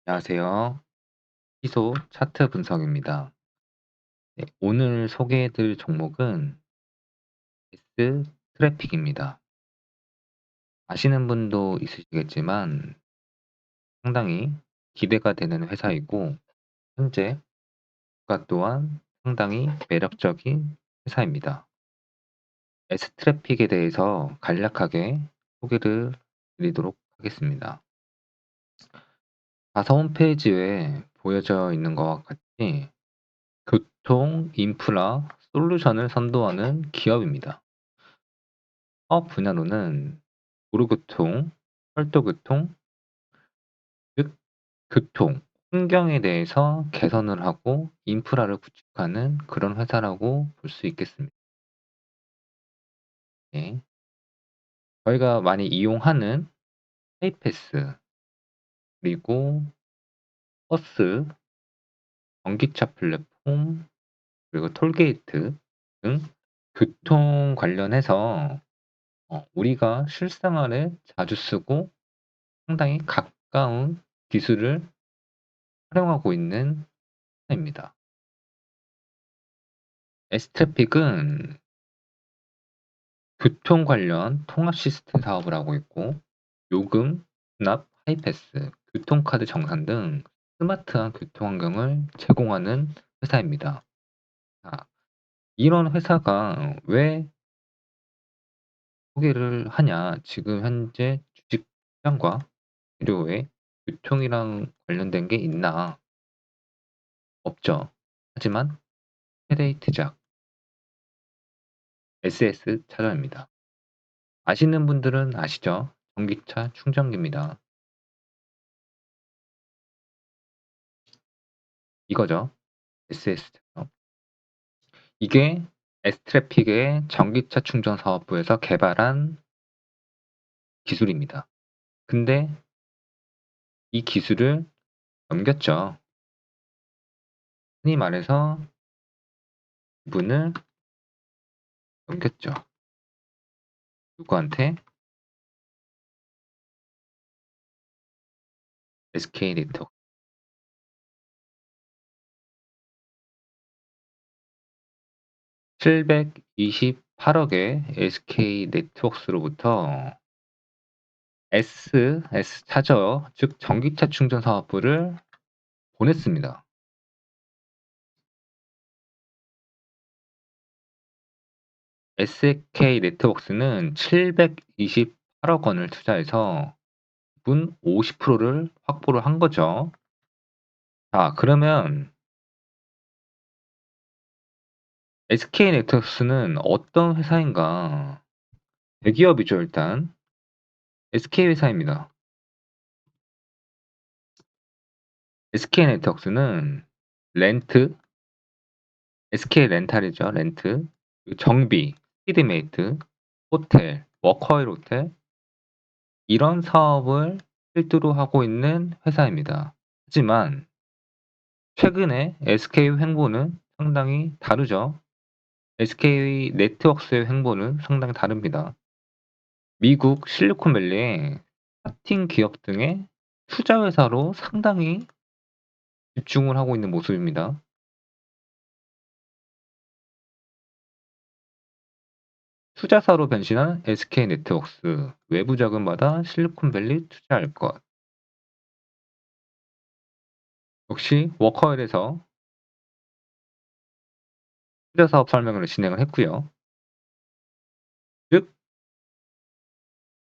안녕하세요. 시소 차트 분석입니다. 네, 오늘 소개해 드릴 종목은 S 트래픽입니다. 아시는 분도 있으시겠지만 상당히 기대가 되는 회사이고 현재 주가 또한 상당히 매력적인 회사입니다. S 트래픽에 대해서 간략하게 소개를 드리도록 하겠습니다. 자사 홈페이지에 보여져 있는 것과 같이 교통, 인프라, 솔루션을 선도하는 기업입니다. 사업 분야로는 도로교통, 철도교통, 즉 교통, 환경에 대해서 개선을 하고 인프라를 구축하는 그런 회사라고 볼 수 있겠습니다. 네. 저희가 많이 이용하는 하이패스, 그리고 버스, 전기차 플랫폼, 그리고 톨게이트 등 교통 관련해서 우리가 실생활에 자주 쓰고 상당히 가까운 기술을 활용하고 있는 회사입니다. S트래픽은 교통 관련 통합 시스템 사업을 하고 있고 요금, 수납, 하이패스, 교통카드 정산 등 스마트한 교통 환경을 제공하는 회사입니다. 자, 이런 회사가 왜 소개를 하냐? 지금 현재 주식 시장과 재료에 교통이랑 관련된 게 있나? 없죠. 하지만 세대의 트작 SS 차저입니다. 아시는 분들은 아시죠? 전기차 충전기입니다. 이거죠. SS 차저. 이게 S트래픽의 전기차 충전 사업부에서 개발한 기술입니다. 근데 이 기술을 넘겼죠. 흔히 말해서 이분을 넘겼죠. 누구한테? SK네트워크. 728억의 SK네트워크스로부터 S 차저, 즉 전기차 충전 사업부를 보냈습니다. SK네트워크스는 728억 원을 투자해서 분 50%를 확보를 한 거죠. 자, 그러면 SK네트워크스는 어떤 회사인가? 대기업이죠, 일단. SK 회사입니다. SK네트워크스는 렌트, SK 렌탈이죠, 렌트, 그리고 정비, 스피드메이트, 호텔, 워커힐 호텔, 이런 사업을 필두로 하고 있는 회사입니다. 하지만 최근에 SK 횡보는 상당히 다르죠. SK 네트워크스의 횡보는 상당히 다릅니다. 미국 실리콘밸리의 스타팅 기업 등의 투자 회사로 상당히 집중을 하고 있는 모습입니다. 투자사로 변신한 SK 네트워크스, 외부 자금받아 실리콘밸리 투자할 것. 역시 워커힐에서 투자 사업 설명을 진행을 했고요. 즉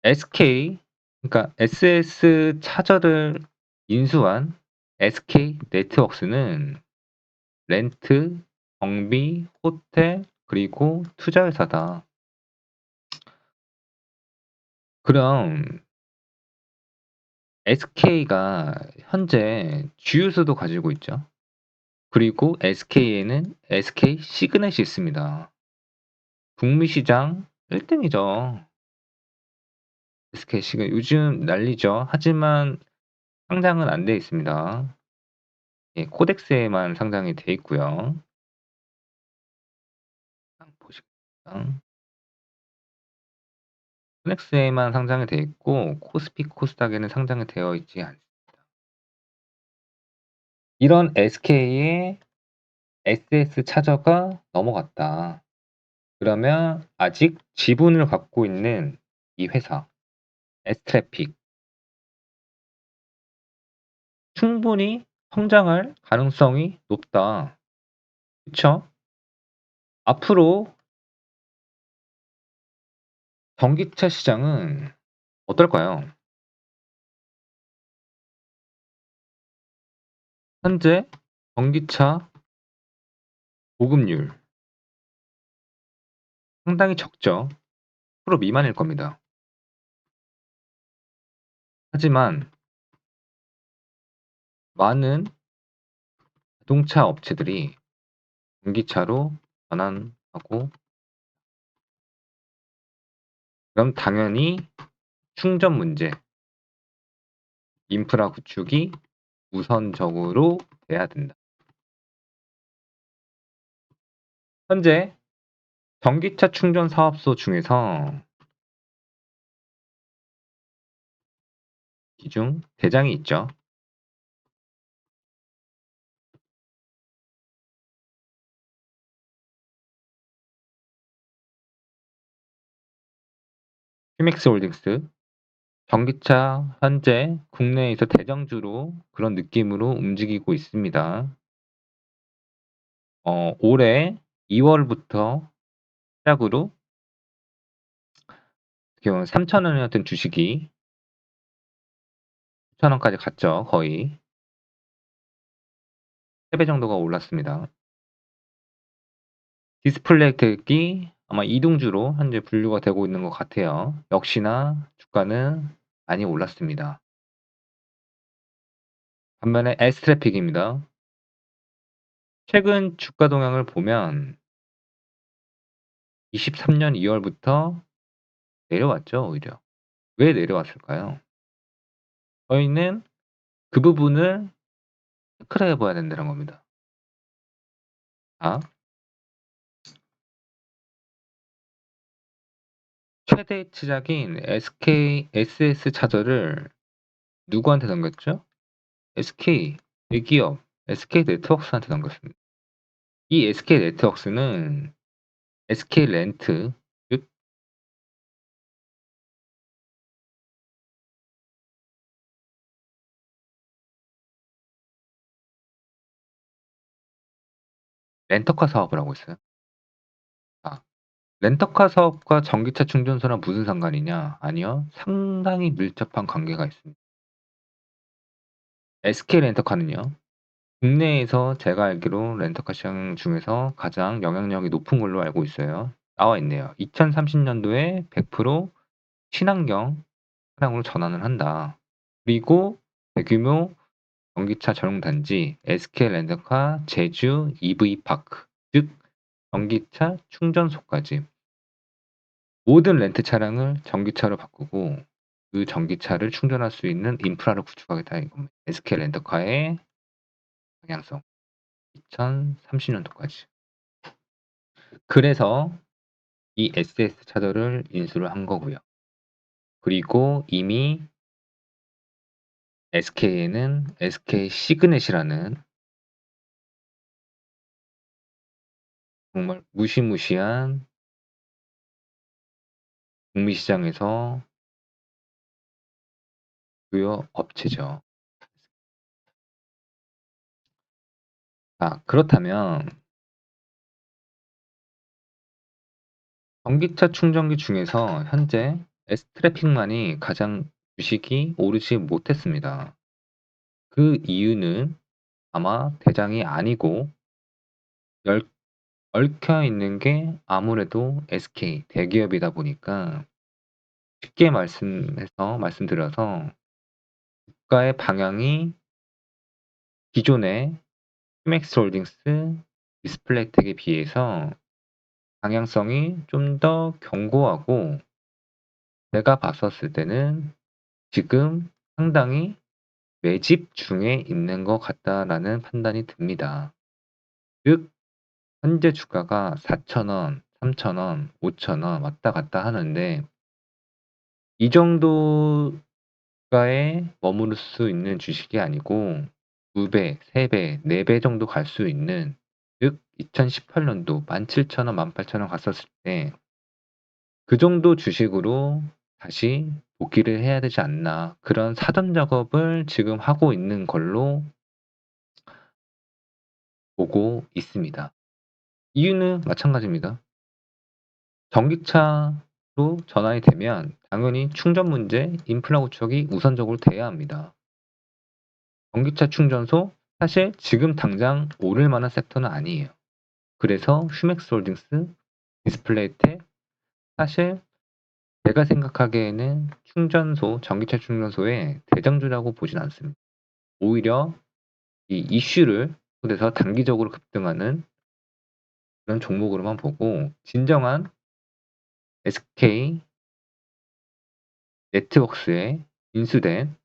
SK, 그러니까 SS 차저를 인수한 SK 네트워크스는 렌트, 정비, 호텔, 그리고 투자 회사다. 그럼 SK가 현재 주유소도 가지고 있죠. 그리고 SK에는 SK 시그넷이 있습니다. 북미 시장 1등이죠. SK 시그넷 요즘 난리죠. 하지만 상장은 안 돼 있습니다. 예, 코덱스에만 상장이 돼 있고요. 보시겠습니다. 코덱스에만 상장이 돼 있고 코스피 코스닥에는 상장이 되어 있지 않습니다. 이런 SK에 SS차저가 넘어갔다. 그러면 아직 지분을 갖고 있는 이 회사 S트래픽 충분히 성장할 가능성이 높다. 그쵸? 앞으로 전기차 시장은 어떨까요? 현재 전기차 보급률 상당히 적죠. 10% 미만일 겁니다. 하지만 많은 자동차 업체들이 전기차로 전환하고, 그럼 당연히 충전 문제, 인프라 구축이 우선적으로 돼야 된다. 현재 전기차 충전 사업소 중에서 기중 대장이 있죠. 휴맥스 홀딩스. 전기차 현재 국내에서 대장주로 그런 느낌으로 움직이고 있습니다. 올해 2월부터 시작으로 3,000원이었던 주식이 9,000원까지 갔죠. 거의 3배 정도가 올랐습니다. 디스플레이 텍이 아마 이동주로 현재 분류가 되고 있는 것 같아요. 역시나 주가는 많이 올랐습니다. 반면에 S트래픽입니다. 최근 주가 동향을 보면 23년 2월부터 내려왔죠, 오히려. 왜 내려왔을까요? 저희는 그 부분을 체크를 해봐야 된다는 겁니다. 자, 최대 치작인 SS차저를 누구한테 넘겼죠? SK 대기업 SK네트워크스한테 넘겼습니다. 이 SK네트워크스는 SK렌트, 즉 렌터카 사업을 하고 있어요. 아, 렌터카 사업과 전기차 충전소랑 무슨 상관이냐? 아니요. 상당히 밀접한 관계가 있습니다. SK렌터카는요, 국내에서 제가 알기로 렌터카 시장 중에서 가장 영향력이 높은 걸로 알고 있어요. 나와 있네요. 2030년도에 100% 친환경 차량으로 전환을 한다. 그리고 대규모 전기차 전용 단지 SK 렌터카 제주 EV파크, 즉 전기차 충전소까지 모든 렌트 차량을 전기차로 바꾸고 그 전기차를 충전할 수 있는 인프라를 구축하겠다 이겁니다. SK 렌터카의 방향성 2030년도까지. 그래서 이 SS 차저를 인수를 한 거고요. 그리고 이미 SK에는 SK 시그넷이라는 정말 무시무시한 북미 시장에서 주요 업체죠. 그렇다면 전기차 충전기 중에서 현재 S트래픽만이 가장 주식이 오르지 못했습니다. 그 이유는 아마 대장이 아니고 열 얽혀 있는 게 아무래도 SK 대기업이다 보니까 쉽게 말씀드려서 주가의 방향이 기존의 히맥스홀딩스, 디스플레이텍에 비해서 방향성이 좀 더 견고하고 제가 봤었을 때는 지금 상당히 매집 중에 있는 것 같다라는 판단이 듭니다. 즉 현재 주가가 4,000원, 3,000원, 5,000원 왔다 갔다 하는데 이 정도 주가에 머무를 수 있는 주식이 아니고 2 배, 3 배, 4배 정도 갈 수 있는, 즉 2018 년도 17,000원, 18,000원 갔었을 때 그 정도 주식으로 다시 복귀를 해야 되지 않나, 그런 사전 작업을 지금 하고 있는 걸로 보고 있습니다. 이유는 마찬가지입니다. 전기차로 전환이 되면 당연히 충전 문제, 인프라 구축이 우선적으로 돼야 합니다. 전기차 충전소, 사실 지금 당장 오를 만한 섹터는 아니에요. 그래서 휴맥스홀딩스, 디스플레이텍, 사실 제가 생각하기에는 충전소, 전기차 충전소의 대장주라고 보진 않습니다. 오히려 이 이슈를 토대서 단기적으로 급등하는 그런 종목으로만 보고, 진정한 SK 네트워크스에 인수된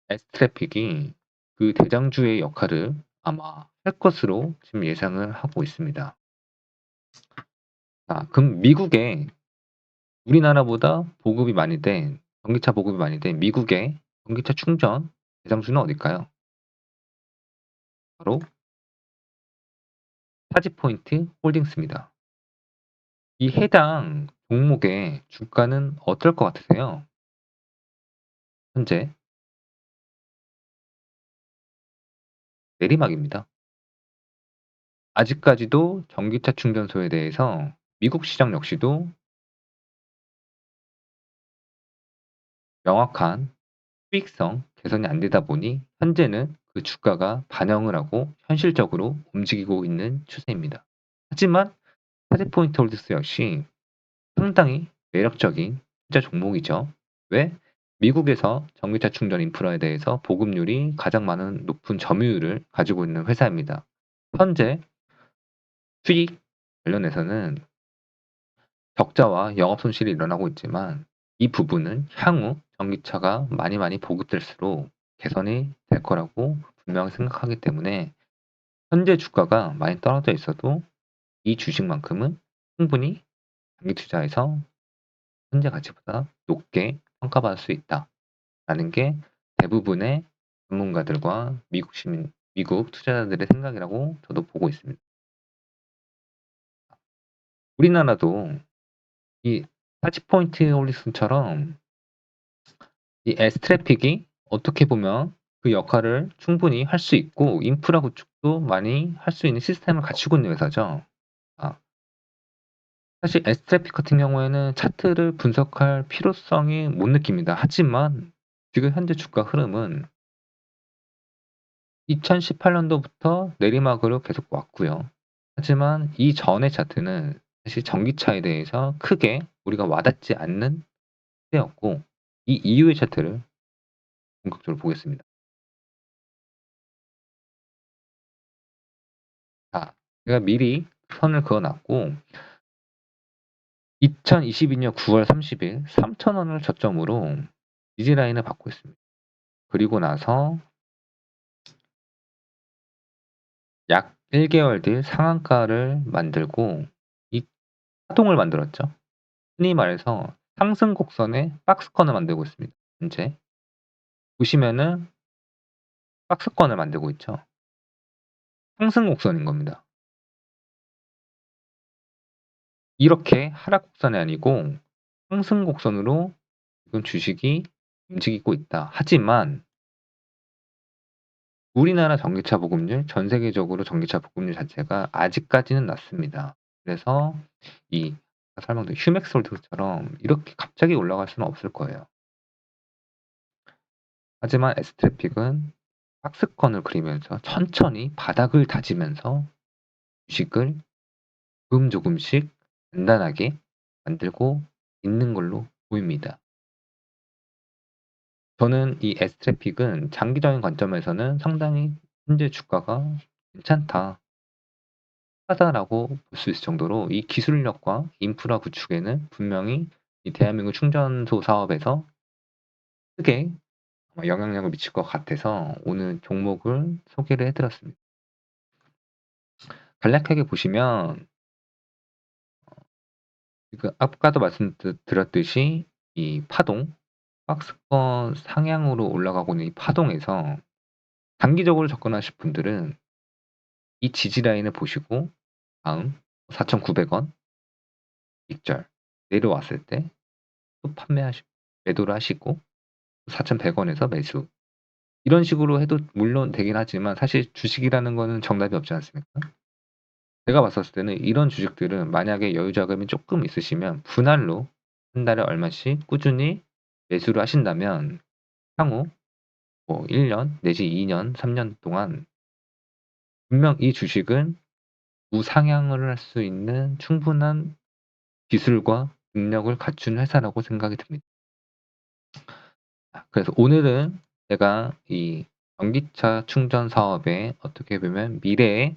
S트래픽이 그 대장주의 역할을 아마 할 것으로 지금 예상을 하고 있습니다. 자, 그럼 미국의, 우리나라보다 보급이 많이 된, 전기차 보급이 많이 된 미국의 전기차 충전 대장주는 어딜까요? 바로 차지포인트 홀딩스입니다. 이 해당 종목의 주가는 어떨 것 같으세요? 현재 내리막입니다. 아직까지도 전기차 충전소에 대해서 미국 시장 역시도 명확한 수익성 개선이 안 되다 보니 현재는 그 주가가 반영을 하고 현실적으로 움직이고 있는 추세입니다. 하지만 차지포인트 홀딩스 역시 상당히 매력적인 투자 종목이죠. 왜? 미국에서 전기차 충전 인프라에 대해서 보급률이 가장 많은 높은 점유율을 가지고 있는 회사입니다. 현재 수익 관련해서는 적자와 영업 손실이 일어나고 있지만, 이 부분은 향후 전기차가 많이 많이 보급될수록 개선이 될 거라고 분명히 생각하기 때문에 현재 주가가 많이 떨어져 있어도 이 주식만큼은 충분히 장기 투자에서 현재 가치보다 높게 평가받을 수 있다라는 게 대부분의 전문가들과 미국 투자자들의 생각이라고 저도 보고 있습니다. 우리나라도 이 타치포인트 홀리슨처럼 이 S트래픽이 어떻게 보면 그 역할을 충분히 할 수 있고, 인프라 구축도 많이 할 수 있는 시스템을 갖추고 있는 회사죠. 아, 사실 S트래픽 같은 경우에는 차트를 분석할 필요성이 못 느낍니다. 하지만 지금 현재 주가 흐름은 2018 년도부터 내리막으로 계속 왔고요. 하지만 이전의 차트는 사실 전기차에 대해서 크게 우리가 와닿지 않는 때였고, 이 이후의 차트를 본격적으로 보겠습니다. 자, 제가 미리 선을 그어 놨고 2022년 9월 30일 3,000원을 저점으로 지지 라인을 받고 있습니다. 그리고 나서 약 1 개월 뒤 상한가를 만들고 이 파동을 만들었죠. 흔히 말해서 상승 곡선의 박스권을 만들고 있습니다. 현재 보시면은 박스권을 만들고 있죠. 상승 곡선인 겁니다. 이렇게 하락 곡선이 아니고 상승 곡선으로 지금 주식이 움직이고 있다. 하지만 우리나라 전기차 보급률, 전 세계적으로 전기차 보급률 자체가 아직까지는 낮습니다. 그래서 이 아까 설명드린 휴맥스 홀딩스처럼 이렇게 갑자기 올라갈 수는 없을 거예요. 하지만 S트래픽은 박스권을 그리면서 천천히 바닥을 다지면서 주식을 조금 조금씩 단단하게 만들고 있는 걸로 보입니다. 저는 이 S트래픽은 장기적인 관점에서는 상당히 현재 주가가 괜찮다, 하다라고 볼 수 있을 정도로 이 기술력과 인프라 구축에는 분명히 이 대한민국 충전소 사업에서 크게 아마 영향력을 미칠 것 같아서 오늘 종목을 소개를 해 드렸습니다. 간략하게 보시면 지금 아까도 드렸듯이 이 파동, 박스권 상향으로 올라가고 있는 이 파동에서 단기적으로 접근하실 분들은 이 지지 라인을 보시고 다음 4,900원 익절 내려왔을 때 또 매도를 하시고 4,100원에서 매수. 이런 식으로 해도 물론 되긴 하지만 사실 주식이라는 거는 정답이 없지 않습니까? 제가 봤었을 때는 이런 주식들은 만약에 여유 자금이 쪼끔 있으시면 분할로 한 달에 얼마씩 꾸준히 매수를 하신다면 향후 뭐 1년 내지 2년 3년 동안 분명 이 주식은 우상향을 할 수 있는 충분한 기술과 능력을 갖춘 회사라고 생각이 듭니다. 그래서 오늘은 제가 이 전기차 충전 사업에 어떻게 보면 미래의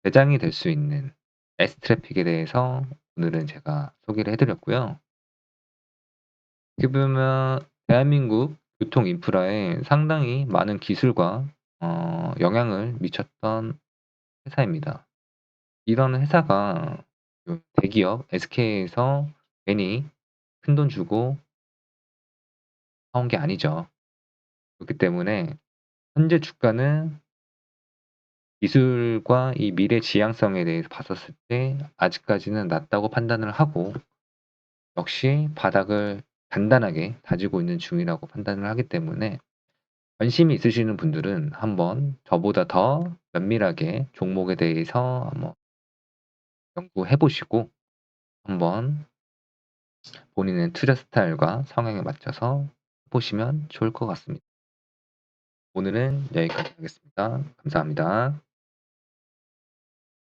대장이 될 수 있는 S트래픽에 대해서 오늘은 제가 소개를 해 드렸고요. 어떻게 보면 대한민국 교통 인프라에 상당히 많은 기술과 영향을 미쳤던 회사입니다. 이런 회사가 그 대기업 SK에서 괜히 큰돈 주고 사온 게 아니죠. 그렇기 때문에 현재 주가는 기술과 이 미래 지향성에 대해서 봤었을 때 아직까지는 낮다고 판단을 하고 역시 바닥을 단단하게 다지고 있는 중이라고 판단을 하기 때문에 관심이 있으시는 분들은 한번 저보다 더 면밀하게 종목에 대해서 한번 연구해 보시고 한번 본인의 투자 스타일과 성향에 맞춰서 해 보시면 좋을 것 같습니다. 오늘은 여기까지 하겠습니다. 감사합니다.